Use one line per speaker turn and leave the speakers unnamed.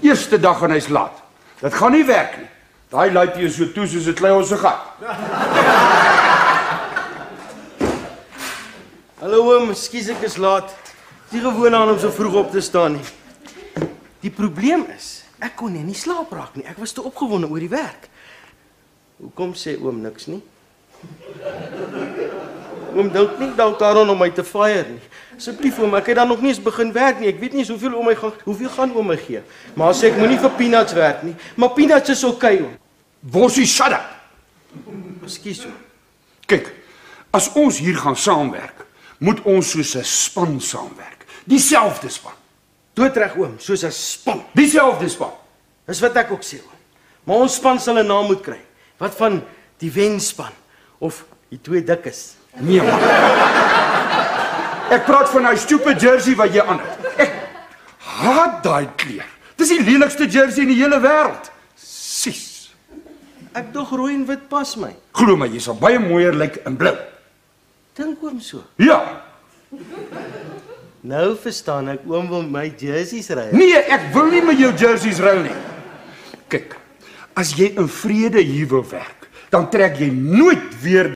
Eerste dag en hy's laat. Dit gaan nie werk nie. Daai laaitie is so toe soos 'n klei ons se gat.
Hallo oom, ekskuus ek is laat. Die gewoonte aan om so vroeg op te staan nie. Die probleem is, ek kon nie slaap raak nie. Ek was te opgewonde oor die werk. Hoekom sê oom niks nie? Oom dink nie dalk daaraan om my te fire nie. Asseblief oom, ek het dan nog nie eens begin werk nie. Ek weet nie eens hoeveel gaan oom my gee. Maar sê ek moenie vir peanuts werk nie. Maar peanuts is okay oom.
Bossie, shut up.
Ekskuus oom.
Kyk, as ons hier gaan saamwerk, moet ons soos 'n span saamwerk. Dieselfde span.
Doodreg oom, soos 'n span.
Dieselfde span.
Dis wat ek ook sê oom. Maar ons span sal 'n naam moet kry. Wat van die wenspan of die twee dikkes?
Nee man. Ek praat van daai stupid jersey wat jy aan het. Ek haat daai kleur. Dis die lelikste jersey in die hele wêreld. Sis.
Ek dog rooi en wit pas my.
Glo my, jy sal baie mooier lyk in blou.
Dink oom so.
Ja.
Nou verstaan ek, oom wil my jerseys ry.
Nee, ek wil nie met jou jerseys ruil nie. Kyk, as jy in vrede hier wil werk, dan trek jy nooit weer